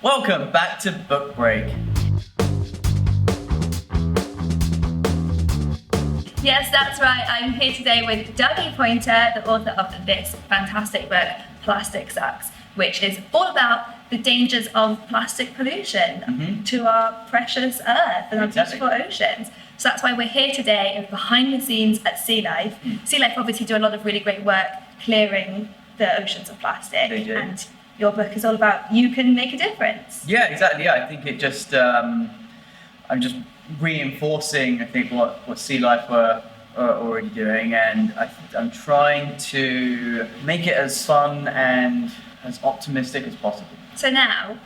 Welcome back to Book Break. Yes, that's right. I'm here today with Dougie Poynter, the author of this fantastic book, Plastic Sucks, which is all about the dangers of plastic pollution to our precious earth and our beautiful oceans. So that's why we're here today and behind the scenes at Sea Life. Sea Life obviously do a lot of really great work clearing the oceans of plastic. They do. And your book is all about you can make a difference. Yeah, exactly. Yeah, I think it just, I'm just reinforcing, I think, what Sea Life were already doing, and I'm trying to make it as fun and as optimistic as possible. So now,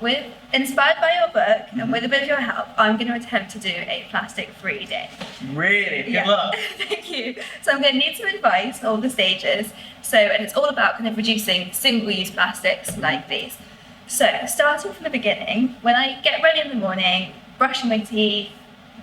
inspired by your book and with a bit of your help, I'm going to attempt to do a plastic-free day. Really? Good luck. Thank you. So I'm going to need some advice on all the stages. And it's all about kind of reducing single-use plastics like these. So starting from the beginning, when I get ready in the morning, brushing my teeth,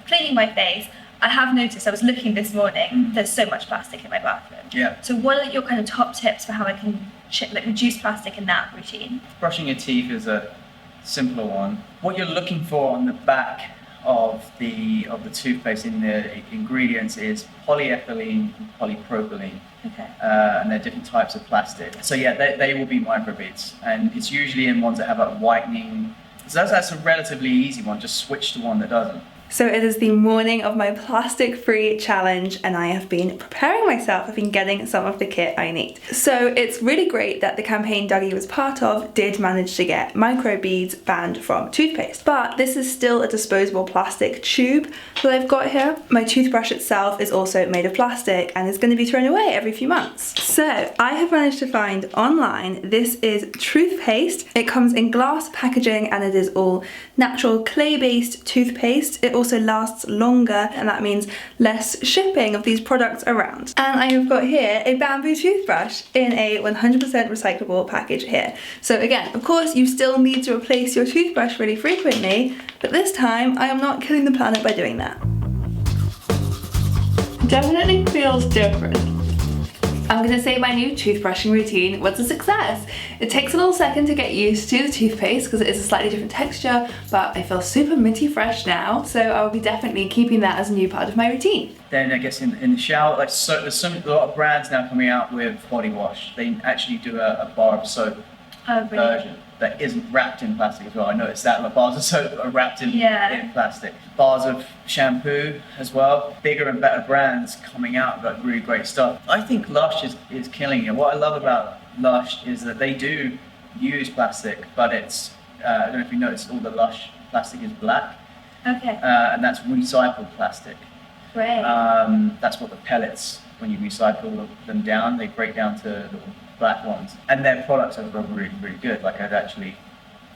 cleaning my face, I have noticed, I was looking this morning, there's so much plastic in my bathroom. Yeah. So what are your kind of top tips for how I can reduce plastic in that routine? Brushing your teeth is a simpler one. What you're looking for on the back of the toothpaste in the ingredients is polyethylene and polypropylene. Okay. And they're different types of plastic. So yeah, they will be microbeads, and it's usually in ones that have a whitening. So that's a relatively easy one. Just switch to one that doesn't. So it is the morning of my plastic-free challenge and I have been preparing myself. I've been getting some of the kit I need. So it's really great that the campaign Dougie was part of did manage to get microbeads banned from toothpaste. But this is still a disposable plastic tube that I've got here. My toothbrush itself is also made of plastic and is going to be thrown away every few months. So I have managed to find online, this is toothpaste. It comes in glass packaging and it is all natural clay-based toothpaste. It also lasts longer, and that means less shipping of these products around. And I have got here a bamboo toothbrush in a 100% recyclable package here. So again, of course, you still need to replace your toothbrush really frequently, but this time I am not killing the planet by doing that. Definitely feels different. I'm going to say my new toothbrushing routine was a success. It takes a little second to get used to the toothpaste because it is a slightly different texture, but I feel super minty fresh now, so I'll be definitely keeping that as a new part of my routine. Then I guess in the shower, there's a lot of brands now coming out with body wash. They actually do a bar of soap version that isn't wrapped in plastic as well. I noticed that bars of soap are wrapped in plastic. Bars of shampoo as well. Bigger and better brands coming out with like really great stuff. I think Lush is killing it. What I love about Lush is that they do use plastic, but it's, I don't know if you noticed, all the Lush plastic is black. Okay. And that's recycled plastic. Great. That's what the pellets, when you recycle them down, they break down to the black ones. And their products are really, really good. Like I'd actually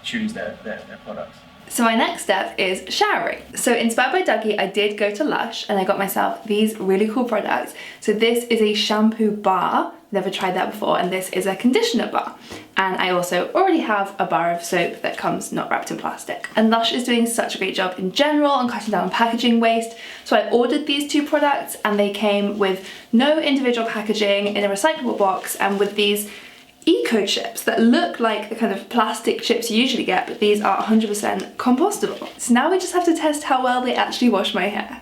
choose their products. So my next step is showering. So inspired by Dougie, I did go to Lush and I got myself these really cool products. So this is a shampoo bar, never tried that before, and this is a conditioner bar. And I also already have a bar of soap that comes not wrapped in plastic. And Lush is doing such a great job in general on cutting down on packaging waste. So I ordered these two products and they came with no individual packaging in a recyclable box and with these eco chips that look like the kind of plastic chips you usually get, but these are 100% compostable. So now we just have to test how well they actually wash my hair.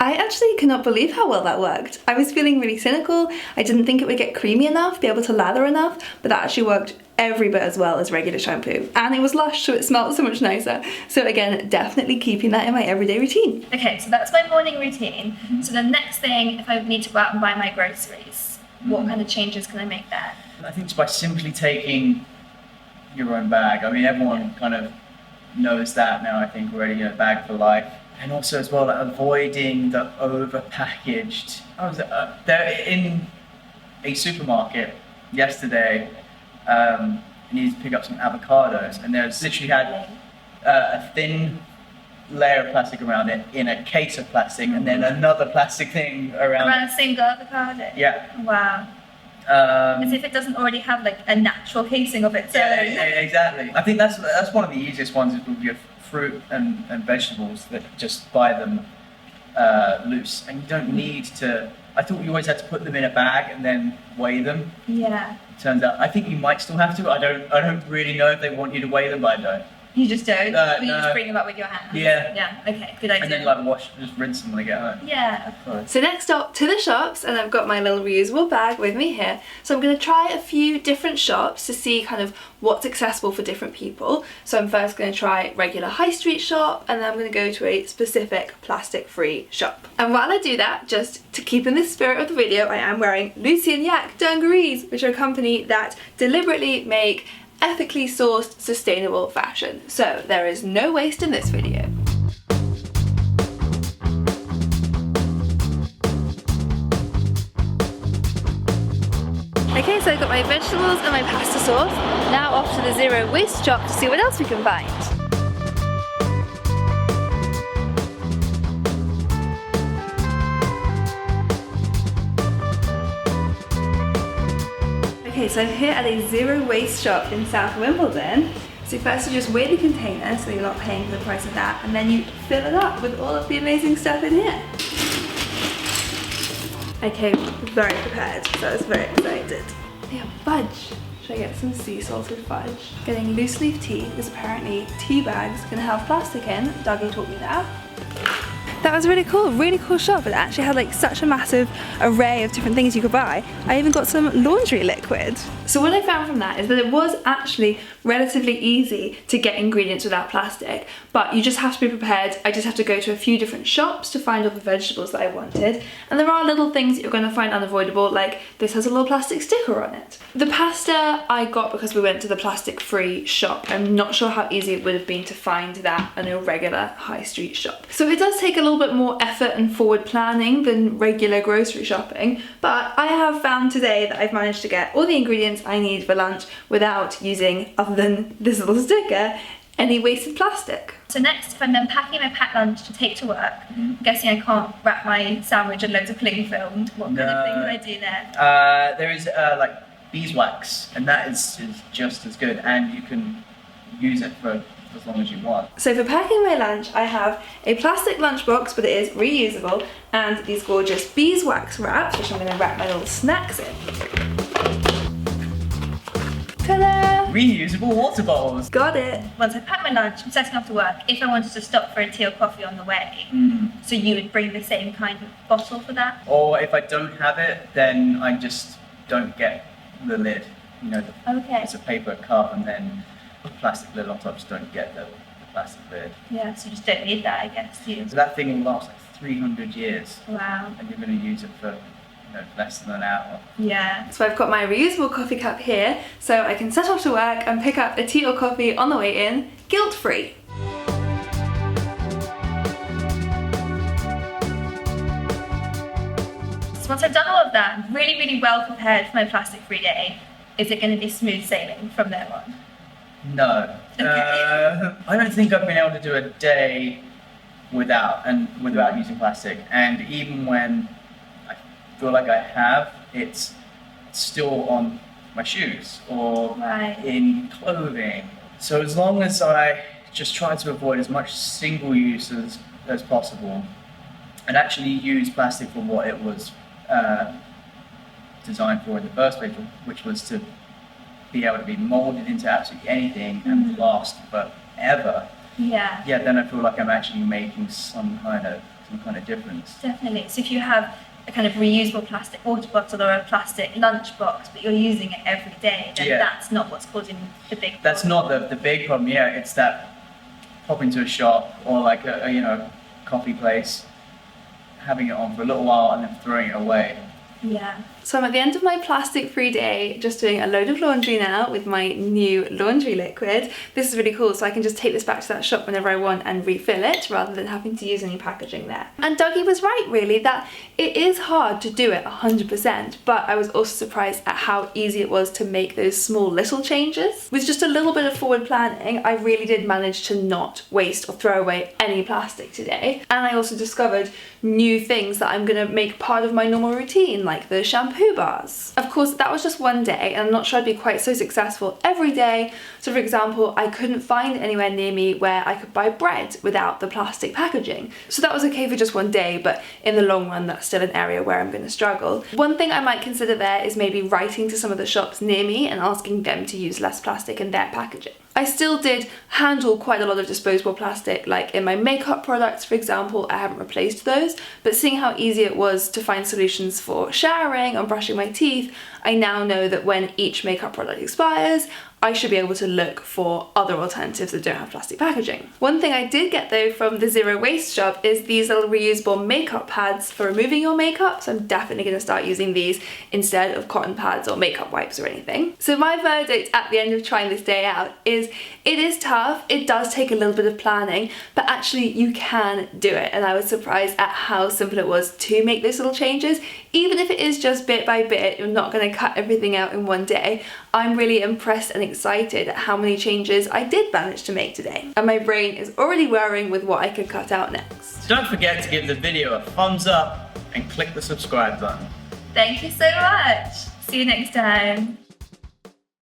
I actually cannot believe how well that worked. I was feeling really cynical. I didn't think it would get creamy enough, be able to lather enough, but that actually worked every bit as well as regular shampoo. And it was Lush, so it smelled so much nicer. So again, definitely keeping that in my everyday routine. Okay, so that's my morning routine. So the next thing, if I need to go out and buy my groceries, what kind of changes can I make there? I think it's by simply taking your own bag. I mean, everyone kind of knows that now, I think, already, bag for life. And also as well, avoiding the over-packaged. I was there in a supermarket yesterday, and needed to pick up some avocados, and there's literally had a thin layer of plastic around it in a case of plastic, and then another plastic thing around a single avocado? Yeah. Wow. As if it doesn't already have like a natural casing of its own. Yeah, exactly. I think that's one of the easiest ones is with your fruit and vegetables, that just buy them loose, and you don't need to I thought you always had to put them in a bag and then weigh them. Yeah. Turns out, I think you might still have to. I don't really know if they want you to weigh them, but I don't. You just don't? Or you No. just bring them up with your hands? Yeah. Yeah, okay, good idea. And then like just rinse them when they get home. Yeah, of course. So next up to the shops, and I've got my little reusable bag with me here. So I'm going to try a few different shops to see kind of what's accessible for different people. So I'm first going to try regular high street shop, and then I'm going to go to a specific plastic-free shop. And while I do that, just to keep in the spirit of the video, I am wearing Lucy and Yak dungarees, which are a company that deliberately make ethically sourced, sustainable fashion. So there is no waste in this video. Okay, so I've got my vegetables and my pasta sauce. Now off to the zero waste shop to see what else we can find. Okay, so I'm here at a zero waste shop in South Wimbledon. So first you just weigh the container so you're not paying for the price of that, and then you fill it up with all of the amazing stuff in here. I came very prepared, so I was very excited. They have fudge. Should I get some sea salt with fudge? Getting loose leaf tea, because apparently tea bags can have plastic in. Dougie taught me that. That was really cool shop. It actually had like such a massive array of different things you could buy. I even got some laundry liquid. So what I found from that is that it was actually relatively easy to get ingredients without plastic, but you just have to be prepared. I just have to go to a few different shops to find all the vegetables that I wanted. And there are little things that you're going to find unavoidable, like this has a little plastic sticker on it. The pasta I got because we went to the plastic-free shop. I'm not sure how easy it would have been to find that in a regular high street shop. So it does take a little bit more effort and forward planning than regular grocery shopping, but I have found today that I've managed to get all the ingredients I need for lunch without using, other than this little sticker, any wasted plastic. So next, if I'm then packing my packed lunch to take to work, I'm guessing I can't wrap my sandwich in loads of cling film. What kind of thing would I do there? There is like beeswax, and that is just as good, and you can use it for as long as you want. So for packing my lunch, I have a plastic lunchbox, but it is reusable, and these gorgeous beeswax wraps, which I'm going to wrap my little snacks in. Ta-da! Reusable water bottles. Got it. Once I pack my lunch, I'm setting off to work. If I wanted to stop for a tea or coffee on the way, so you would bring the same kind of bottle for that? Or if I don't have it, then I just don't get the lid. You know, Okay. it's a paper cup and then a plastic lid on top. Just don't get the plastic lid. Yeah, so you just don't need that, I guess, do you? So that thing will last like 300 years, Wow. and you're going to use it for less than an hour. Yeah. So I've got my reusable coffee cup here, so I can set off to work and pick up a tea or coffee on the way in, guilt-free. So once I've done all of that, I'm really, really well prepared for my plastic-free day. Is it going to be smooth sailing from there on? No. Okay. I don't think I've been able to do a day without using plastic, and even when I feel like I have, it's still on my shoes or Right. in clothing. So as long as I just try to avoid as much single use as possible, and actually use plastic for what it was designed for in the first place, which was to be able to be molded into absolutely anything and last forever. Yeah. Yeah, then I feel like I'm actually making some kind of difference. Definitely. So if you have a kind of reusable plastic water bottle or a plastic lunch box, but you're using it every day, then Yeah. that's not what's causing the big problem. That's not the big problem. Yeah, it's that pop into a shop or like a coffee place, having it on for a little while and then throwing it away. Yeah. So I'm at the end of my plastic-free day, just doing a load of laundry now with my new laundry liquid. This is really cool, so I can just take this back to that shop whenever I want and refill it, rather than having to use any packaging there. And Dougie was right, really, that it is hard to do it 100%, but I was also surprised at how easy it was to make those small little changes. With just a little bit of forward planning, I really did manage to not waste or throw away any plastic today. And I also discovered new things that I'm gonna make part of my normal routine, like the shampoo shampoo bars. Of course, that was just one day, and I'm not sure I'd be quite so successful every day. So for example, I couldn't find anywhere near me where I could buy bread without the plastic packaging. So that was okay for just one day, but in the long run, that's still an area where I'm going to struggle. One thing I might consider there is maybe writing to some of the shops near me and asking them to use less plastic in their packaging. I still did handle quite a lot of disposable plastic, like in my makeup products, for example. I haven't replaced those, but seeing how easy it was to find solutions for showering and brushing my teeth, I now know that when each makeup product expires, I should be able to look for other alternatives that don't have plastic packaging. One thing I did get though from the Zero Waste shop is these little reusable makeup pads for removing your makeup, so I'm definitely going to start using these instead of cotton pads or makeup wipes or anything. So my verdict at the end of trying this day out is it is tough, it does take a little bit of planning, but actually you can do it, and I was surprised at how simple it was to make those little changes. Even if it is just bit by bit, you're not going to cut everything out in one day. I'm really impressed and excited at how many changes I did manage to make today. And my brain is already whirring with what I could cut out next. Don't forget to give the video a thumbs up and click the subscribe button. Thank you so much. See you next time.